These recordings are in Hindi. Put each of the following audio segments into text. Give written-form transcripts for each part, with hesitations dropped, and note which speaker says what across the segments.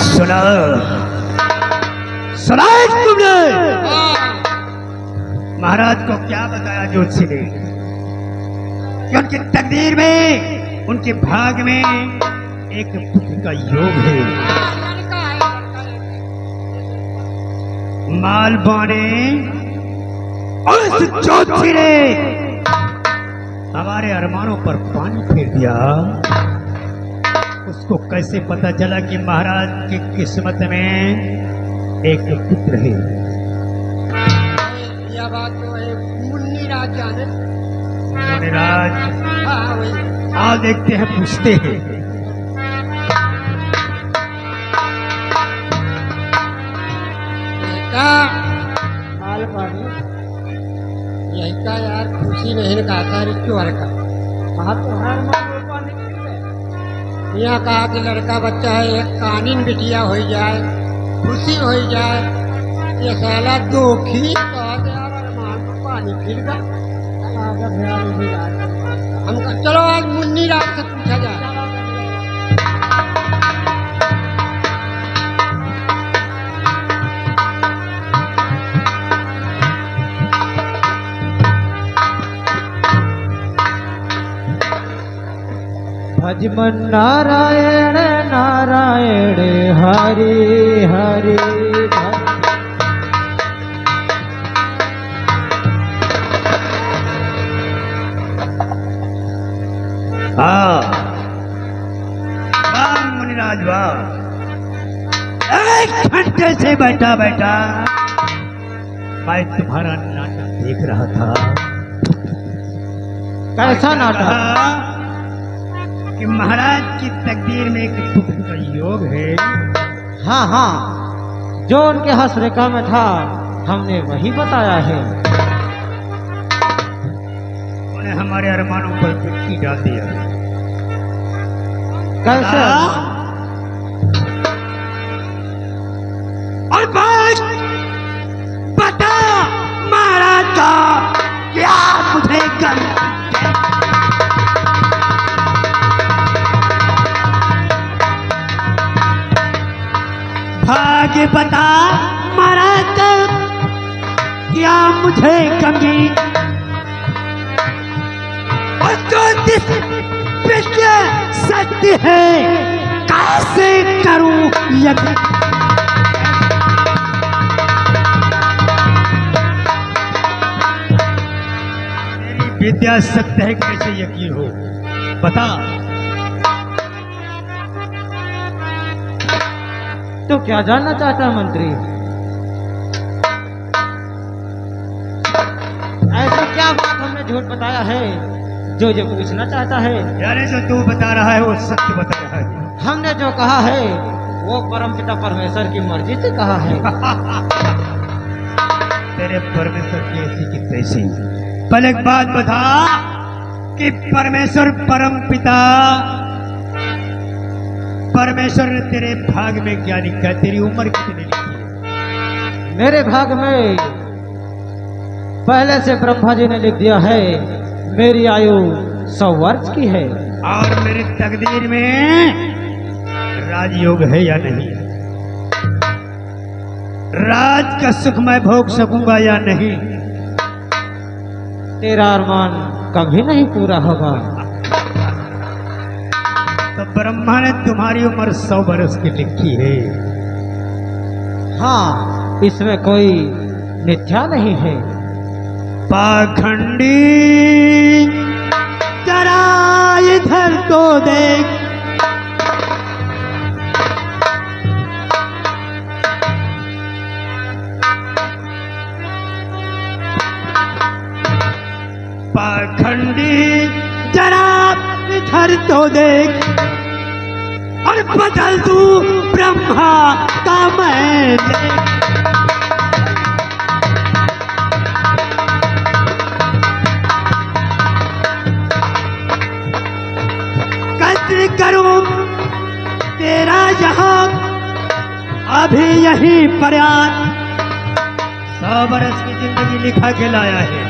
Speaker 1: सुना सुना तुमने महाराज को क्या बताया ज्योतिषी ने कि उनकी तकदीर में उनके भाग में एक पुत्र का योग है। माल बाने उस ज्योतिषी ने हमारे अरमानों पर पानी फेर दिया। उसको कैसे पता चला कि महाराज की किस्मत में एक पुत्र है?
Speaker 2: यह बात तो है मुन्नी राज जाने।
Speaker 1: मुनिराज
Speaker 2: हाँ वही।
Speaker 1: आओ देखते हैं, पूछते हैं।
Speaker 2: बेटा हाल पानी यही का यार खुशी नहीं कहा था रिश्तों का कहा तो हर यहाँ कहा कि लड़का बच्चा है एक कानून बिटिया हो जाए खुशी हो जाए। ये साला दुखी कहा कि यार अरमान को पानी फिर गया। हम चलो आज मुन्नी रात से पूछा जाए।
Speaker 3: भजमन नारायण नारायण हरि हरि।
Speaker 1: हाँ वाह मुनिराज वाह, एक घंटे से बैठा बैठा मैं तुम्हारा नाटक देख रहा था।
Speaker 3: कैसा नाटक?
Speaker 1: कहा कि महाराज की तकदीर में एक पुत्र का योग है।
Speaker 3: हाँ हाँ, जो उनके हसरेखा में था हमने वही बताया है।
Speaker 1: उन्हें हमारे अरमानों पर मिट्टी डाल दिया।
Speaker 3: कैसे?
Speaker 1: और बस बता महाराज का क्या मुझे गम। भाग्य बता महाराज का क्या मुझे कमी। और ज्योतिष विषय सत्य है कैसे करूं यकीन। मेरी विद्या सत्य है कैसे यकीन हो, बता।
Speaker 3: तो क्या जानना चाहता है मंत्री? ऐसा क्या बात हमने झूठ बताया है जो जो पूछना चाहता है?
Speaker 1: यानी जो तू बता रहा है वो सत्य बता रहा है।
Speaker 3: हमने जो कहा है वो परमपिता परमेश्वर की मर्जी से कहा है।
Speaker 1: तेरे परमेश्वर की ऐसी की तैसी। पहले एक बात बता कि परमेश्वर परम पिता परमेश्वर ने तेरे भाग में क्या लिखा है? तेरी उम्र कितनी लिखी है?
Speaker 3: मेरे भाग में पहले से ब्रह्मा जी ने लिख दिया है मेरी आयु 100 वर्ष की है।
Speaker 1: और मेरी तकदीर में राजयोग है या नहीं? राज का सुख मैं भोग सकूंगा या नहीं?
Speaker 3: तेरा अरमान कभी नहीं पूरा होगा।
Speaker 1: तो ब्रह्मा ने तुम्हारी उम्र 100 वर्ष की लिखी है।
Speaker 3: हाँ, इसमें कोई मिथ्या नहीं है।
Speaker 1: पाखंडी जरा इधर तो देख। पाखंडी जरा इधर तो देख और बदल तू ब्रह्मा का मैं। कैसे करूं तेरा यहाँ अभी यही प्रयास। 100 बरस की जिंदगी लिखा के लाया है।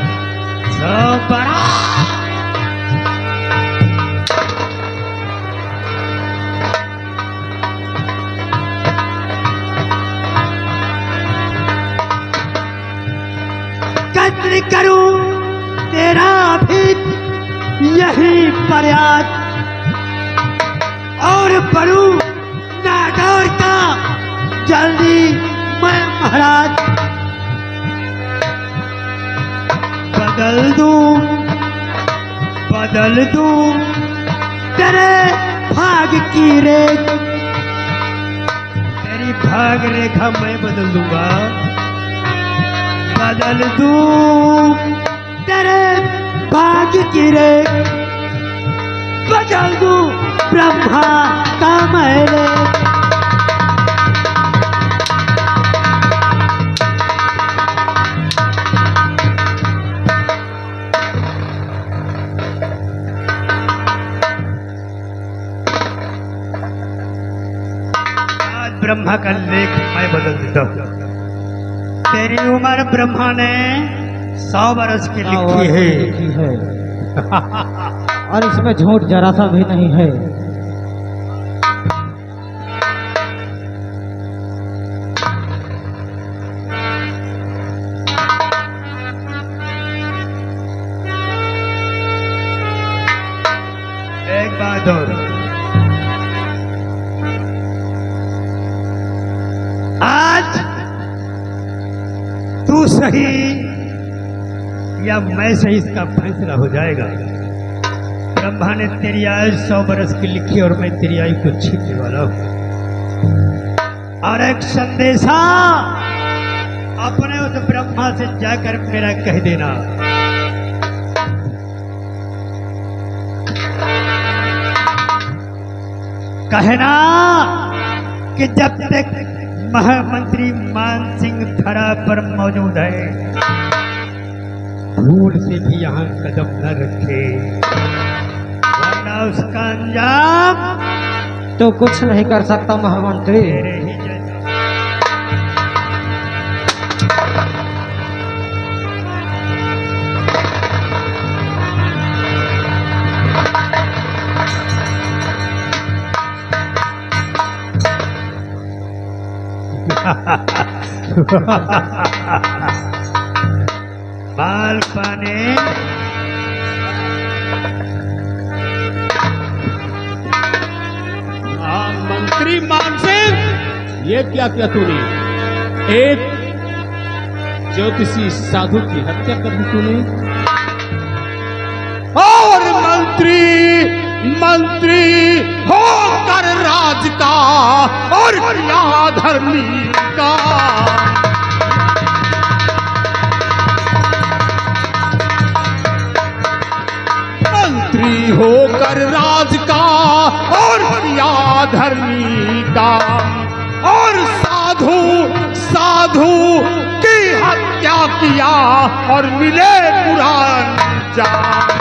Speaker 1: 100 बरस कर करूं तेरा भी यही प्रयास और पढ़ूं नागौर का जल्दी मैं महाराज बदल दूं तेरे भाग की रेख तेरी भाग रेखा मैं बदल दूंगा बदल दूं तेरे भाग की रेख बदल दूं ब्रह्मा का मैले ब्रह्मा का लेख मैं बदल देता हूँ तेरी उम्र ब्रह्मा ने 100 वर्ष की लिखी है
Speaker 3: लिखी है और इसमें झूठ जरा सा भी नहीं है।
Speaker 1: एक बात और आज तू सही या मैं सही इसका फैसला हो जाएगा। ब्रह्मा ने तेरी आयु 100 बरस की लिखी और मैं तेरी आयु को छीनने वाला हूं और एक संदेशा अपने उस ब्रह्मा से जाकर मेरा कह देना कहना कि जब तक महामंत्री मान सिंह धरा पर मौजूद है भूल से भी यहाँ कदम न रखे वरना उसका अंजाम
Speaker 3: तो कुछ नहीं कर सकता महामंत्री।
Speaker 1: तेरे ही जैसा बाल पाने
Speaker 4: मंत्री मान सिंह, ये क्या किया तूने? एक ज्योतिषी साधु की हत्या कर दी तूने और मंत्री होकर राज का और किया धर्मी का। मंत्री होकर राज का और किया धर्मी का और साधु की हत्या किया और मिले पुराण जान।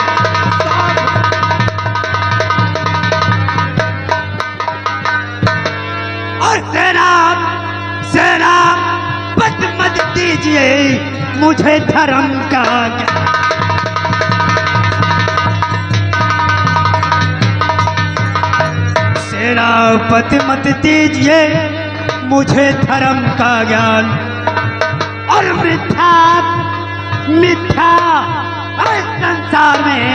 Speaker 1: और सेना मत दीजिए मुझे धर्म का सेनापति मत दीजिए मुझे धर्म का ज्ञान और मिथ्या इस संसार में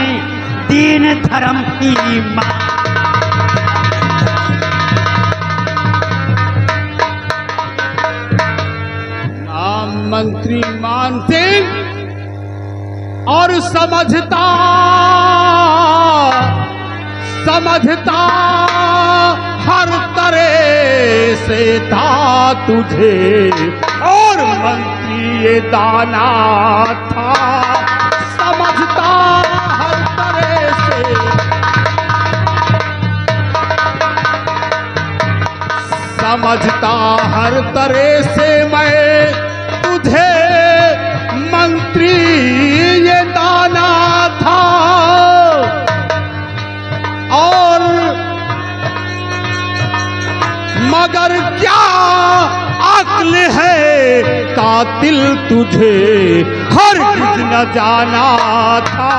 Speaker 1: दीन धर्म की मां।
Speaker 4: मंत्री मान सिंह और समझता हर तरह से था तुझे और मंत्री ये दाना था। समझता हर तरह से मैं तुझे मंत्री ये दाना था और मगर क्या अक्ल है कातिल तुझे हरगिज़ न जाना था।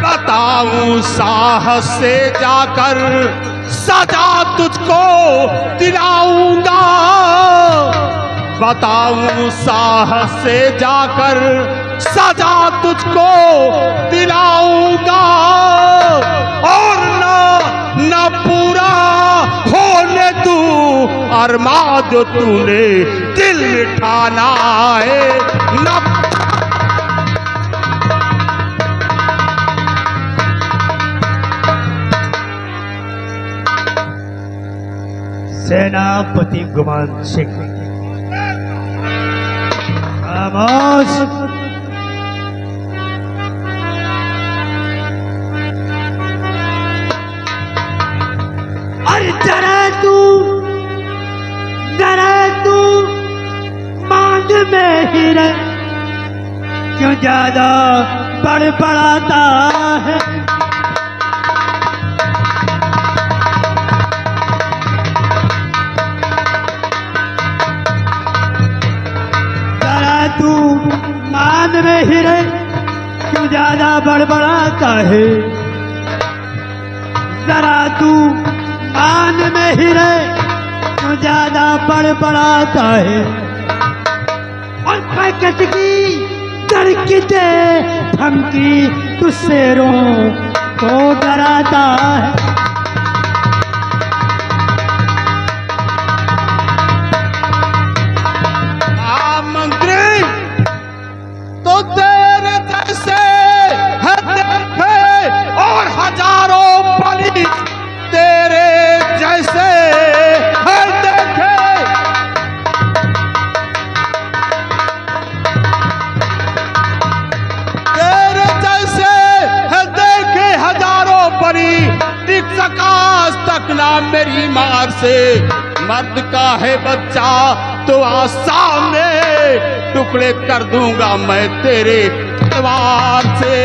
Speaker 4: बताऊं साहस से जाकर सजा तुझको दिलाऊंगा। बताऊं साहस से जाकर सजा तुझको दिलाऊंगा। और ना पूरा होने तू अरमान जो तूने दिल में ठाना है ना।
Speaker 1: सेनापति गुमान सिंह, खामोश। अरे जरा तू मांग में ही रह, क्यों ज्यादा बड़बड़ाता है। तू मान में ही रहे, क्यों ज्यादा बड़बड़ाता है। जरा तू मान में ही रहे, क्यों ज्यादा बड़बड़ाता है। और पैकेट की तरकीते धमकी तुझसे रो तो डराता है।
Speaker 4: मेरी मार से मर्द का है बच्चा तो आज सामने टुकड़े कर दूंगा मैं तेरे तलवार से।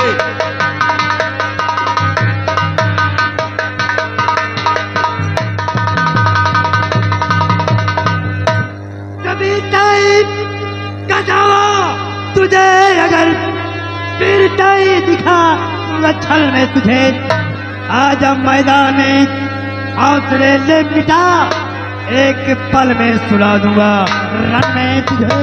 Speaker 1: कभी टाइप का दावा तुझे अगर फिर टाइप दिखा छल में तुझे, आज मैदान में हौसले ले मिटा, एक पल में सुला दूंगा रन में तुझे।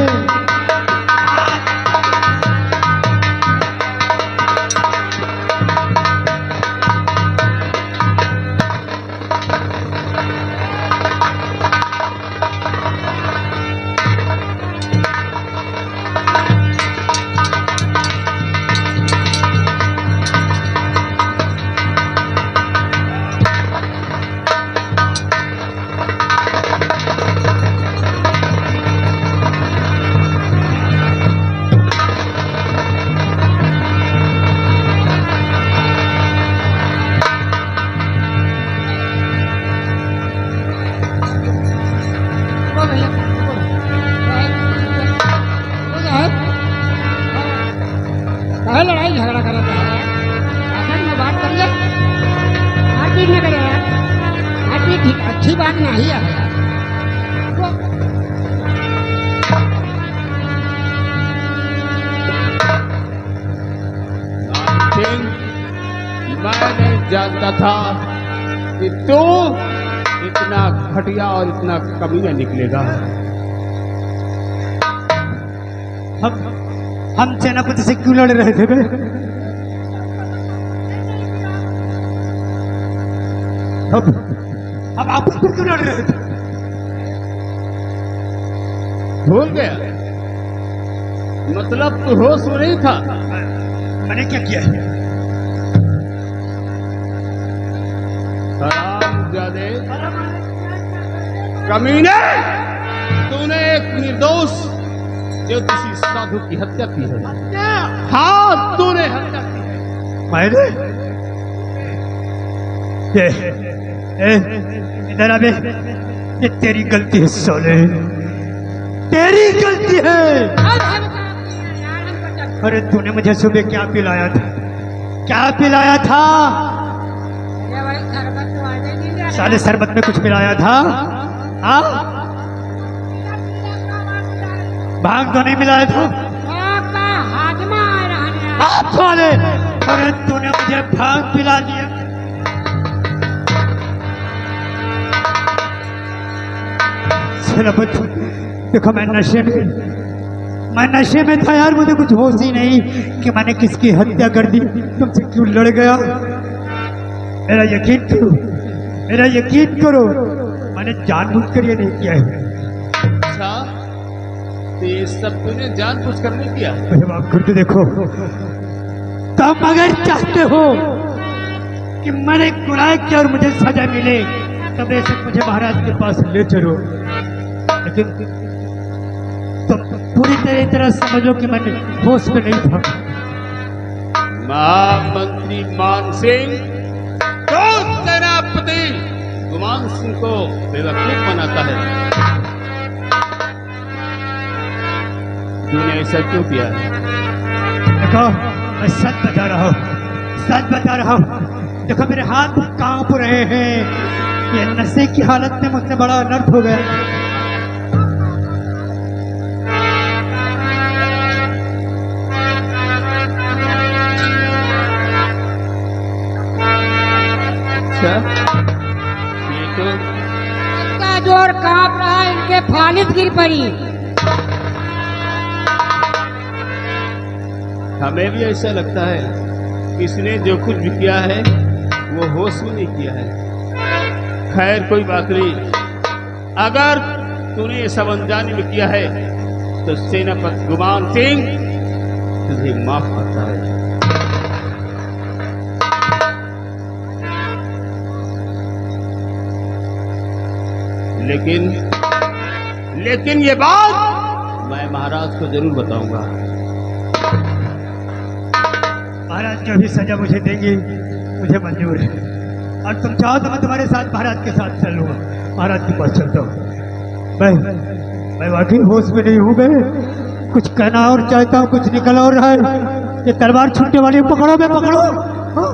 Speaker 2: लड़ाई झगड़ा कर रहा है, असल में बात कर ले, मारपीट न करे यार, मारपीट ठीक अच्छी बात नहीं है।
Speaker 4: मैं नहीं जानता था कि तू इतना घटिया और इतना कमीना निकलेगा।
Speaker 1: हम सेनापति से क्यों लड़ रहे थे बे? अब आपस में क्यों लड़ रहे थे?
Speaker 4: भूल गया? मतलब तू होश में नहीं था?
Speaker 1: मैंने क्या किया?
Speaker 4: हरामजादे, कमीने, तूने एक निर्दोष ज्योतिषी साधु की हत्या की है। हाँ, तूने हत्या की है।
Speaker 1: मैंने? इधर अबे, ये तेरी गलती है सोले, तेरी गलती है। अरे तूने मुझे सुबह क्या पिलाया था? क्या पिलाया था? साले शरबत में कुछ मिलाया था? हाँ? भांग तो नहीं मिलाया था? आप साले, अरे तूने मुझे भांग पिला दिया। चला बच्चों, देखो मैं नशे में था यार, मुझे कुछ होश ही नहीं कि मैंने किसकी हत्या कर दी, तुमसे क्यों लड़ गया। मेरा यकीन करो मैंने जानबूझकर ये नहीं किया है।
Speaker 4: अच्छा, तो ये सब तूने जानबूझकर नहीं किया?
Speaker 1: अरे बाप करते देखो, तुम अगर चाहते हो कि मैंने गुनाह किया और मुझे सजा मिले तब ऐसे मुझे महाराज के पास ले चलो, लेकिन तुम पूरी तरह समझो कि मैंने होश में नहीं था।
Speaker 4: महामंत्री मान सिंह तो सेनापति गुमान सिंह को बेवकूफ बनाता है। तूने ऐसा क्यों किया?
Speaker 1: देखो मैं सच बता रहा हूँ, देखो मेरे हाथ कांप रहे हैं, ये नशे की हालत में मुझसे बड़ा अनर्थ हो गया।
Speaker 4: अच्छा, ये तो
Speaker 2: इसका जोर कांप रहा है, इनके फालिस गिर पड़ी।
Speaker 4: हमें भी ऐसा लगता है इसने जो कुछ भी किया है वो होश में नहीं किया है। खैर कोई बात नहीं, अगर तूने ये सब अनजाने में किया है तो सेनापति गुमान सिंह तुझे माफ करता है। लेकिन ये बात मैं महाराज को जरूर बताऊंगा।
Speaker 1: महाराज जो भी सजा मुझे देंगे मुझे मंजूर है, और तुम चाहो तो मैं तुम्हारे साथ महाराज के साथ चल लूंगा, महाराज के पास चलता हूँ। मैं वाकई होश में नहीं हूँ, मैं कुछ कहना और चाहता हूँ, कुछ निकल और रहा है। ये तलवार छूटने वाली पकड़ो, मैं पकड़ो। हाँ।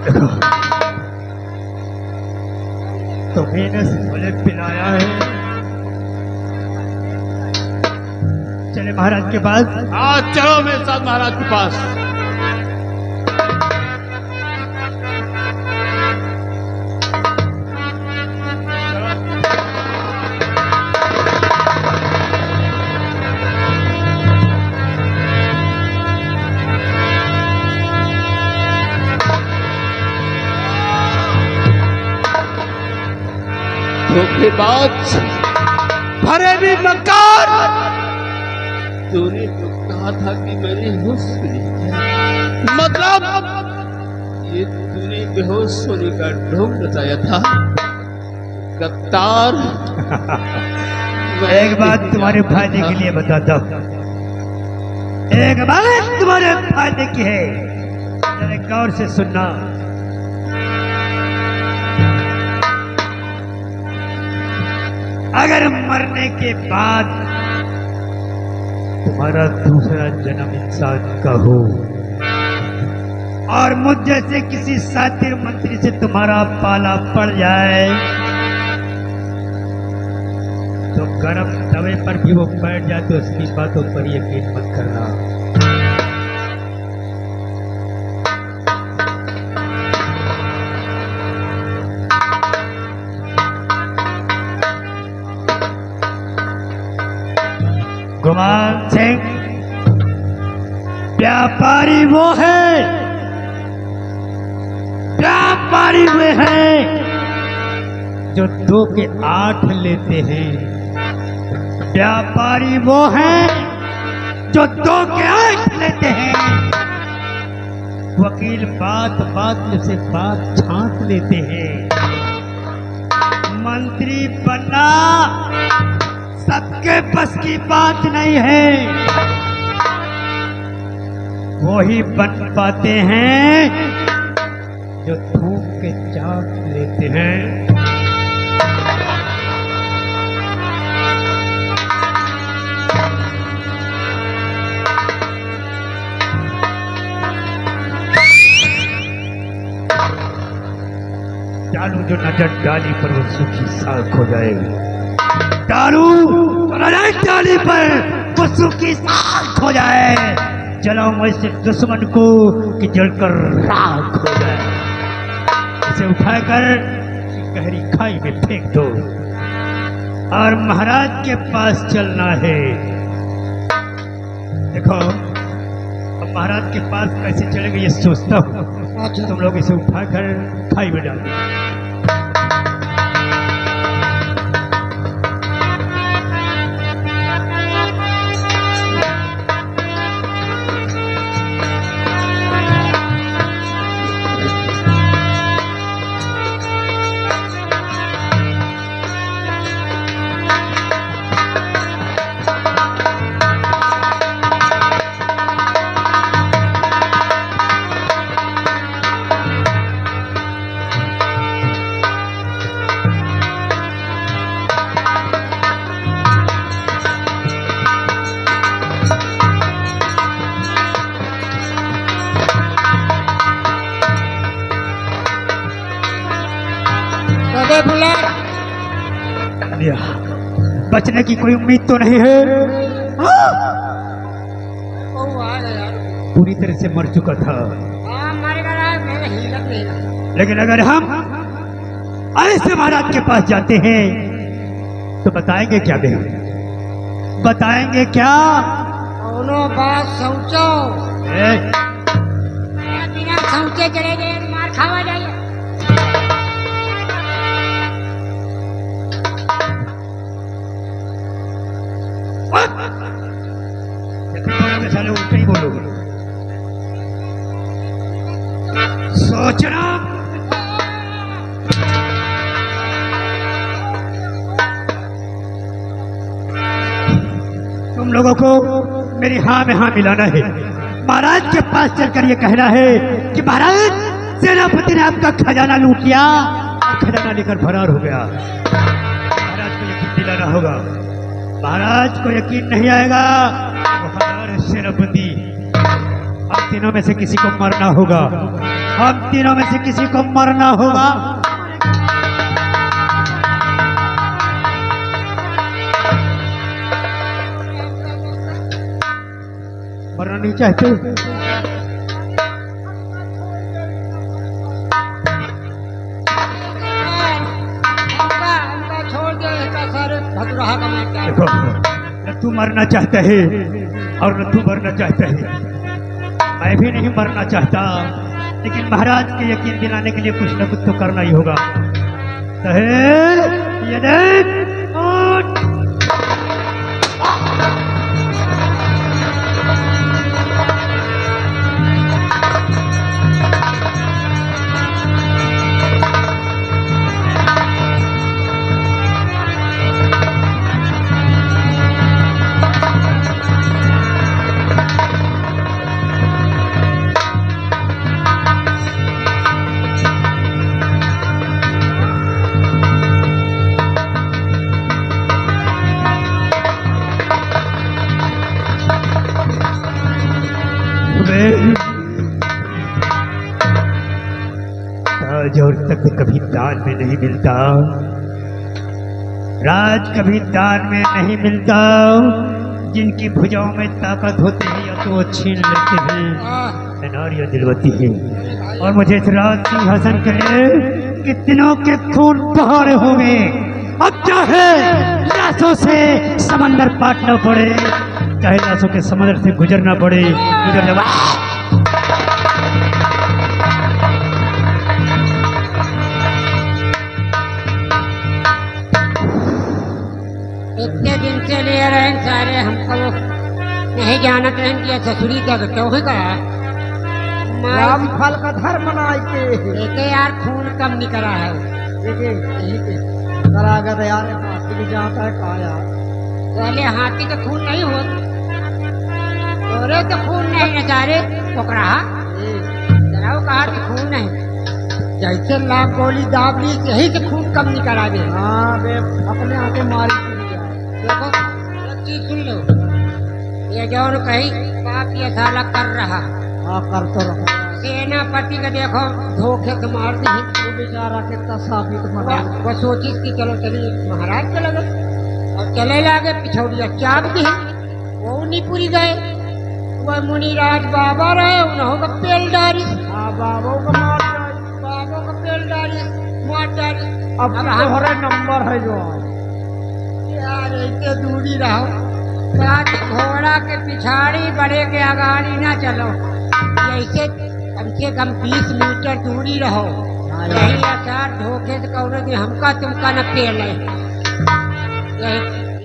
Speaker 1: देखो तुम्हें मुझे पिलाया है, चले महाराज के पास।
Speaker 4: हाँ चलो मेरे साथ महाराज के पास। धोखेबाज, फरेबी, मक्कार, तूने तो कहा था कि मैंने होश नहीं किया, मतलब ये तूने बेहोश होने का ढोंग बताया था। गद्दार।
Speaker 1: एक बात तुम्हारे फायदे के लिए बताता हूँ, एक बात तुम्हारे फायदे की है, जरा गौर से सुनना। अगर मरने के बाद तुम्हारा दूसरा जन्म इंसान का हो और मुझ जैसे किसी सातिर मंत्री से तुम्हारा पाला पड़ जाए तो गर्म तवे पर भी वो बैठ जाए तो उसकी बातों पर यकीन मत करना। गुमान सिंह व्यापारी वो है, व्यापारी वे हैं जो 2 के 8 लेते हैं, व्यापारी वो हैं जो 2 के 8 लेते हैं। वकील बात बात से बात छांट लेते हैं। मंत्री बनना सबके बस की बात नहीं है, वही बन पाते हैं जो थूक के चाट लेते हैं। डालू जो नजर डाली पर वो सूखी साख हो जाएगी, डालू डाली पर वो सूखी साख हो जाए, जलाऊं ऐसे दुश्मन को कि जलकर राख हो जाए। इसे उठाकर गहरी खाई में फेंक दो। और महाराज के पास चलना है। देखो अब महाराज के पास कैसे चलेंगे ये सोचता हूँ।
Speaker 2: अच्छा
Speaker 1: तुम लोग इसे उठाकर खाई में डाल दो।
Speaker 2: अबे बुला
Speaker 1: लिया, बचने की कोई उम्मीद तो नहीं है।
Speaker 2: वो आ गया
Speaker 1: पूरी तरह से मर चुका था।
Speaker 2: हाँ मर गया मेरा हिलत नहीं रहा।
Speaker 1: लेकिन अगर हम ऐसे महाराज के पास जाते हैं तो बताएंगे क्या बे? बताएंगे क्या?
Speaker 2: दोनों बात सोचो
Speaker 1: ए,
Speaker 2: बिना सोचे चले गए मार खावा जाइए।
Speaker 1: साले उल्टे ही बोलोगे। सोचना तुम लोगों को मेरी हाँ में हाँ मिलाना है। महाराज के पास चलकर ये कहना है कि महाराज सेनापति ने आपका खजाना लूट लिया, खजाना लेकर फरार हो गया। महाराज को यकीन दिलाना होगा। महाराज को यकीन नहीं आएगा वफादार सेनापति, हम तीनों में से किसी को मरना होगा। हम तीनों में से किसी को मरना होगा। मरना नहीं चाहते?
Speaker 2: हमका छोड़ दे सर भद्रहा का मैं क्या
Speaker 1: देखो न तू मरना चाहता है और न तू मरना चाहता है। मैं भी नहीं मरना चाहता, लेकिन महाराज के यकीन दिलाने के लिए कुछ न कुछ तो करना ही होगा। ये देख उठ। ताज और तख्त कभी दान में नहीं मिलता, राज कभी दान में नहीं मिलता। जिनकी भुजाओं में ताकत होती है या तो वो छीन लेते हैं नारियां दिलवती है। और मुझे इस राज सिंहासन के लिए कितनों के खून बहाने होंगे। अब चाहे लाशों से समंदर पाटना पड़े, चाहे लाशों के समंदर से गुजरना पड़े, गुजरना।
Speaker 2: इतने दिन से ले रहे हैं सारे हमको नहीं जानत रहें कि ससुरी का क्यों का
Speaker 3: राम फल का धर्म बनाए के
Speaker 2: देखे यार खून कम नहीं करा है।
Speaker 3: देखिए यही के करागत यार हाथी की जाता है कहा यार
Speaker 2: पहले हाथी का खून नहीं हो तो खून नहीं न सारे पकड़ा जराओ कहा कि खून नहीं जैसे लाख गोली दाब ली यही से खून कम नहीं करा दे।
Speaker 3: हाँ बे अपने आके मारी
Speaker 2: देखो एक चीज सुन लो, ये जौन कही बाप ये साला कर रहा
Speaker 3: हाँ कर तो रहा
Speaker 2: सेनापति का देखो धोखे से मार दी।
Speaker 3: वो बेचारा कितना साबित बना
Speaker 2: वो सोची कि चलो चलिए महाराज चले गए और चले लागे पिछौड़िया चाप दी वो नहीं पूरी गए। वह मुनिराज बाबा रहे उन्होंने का पेल डारी
Speaker 3: हाँ बाबों का मार डाली,
Speaker 2: बाबा का पेल डारी मार डारी।
Speaker 3: अब तो हरे नंबर है जो
Speaker 2: पर ऐसे दूरी रहो, साथ घोड़ा के पिछाड़ी बड़े के अगाड़ी ना चलो, ऐसे कम से कम 20 मीटर दूरी रहो। यही आचार धोखे से कहो कि हमका तुमका न पेल है। यही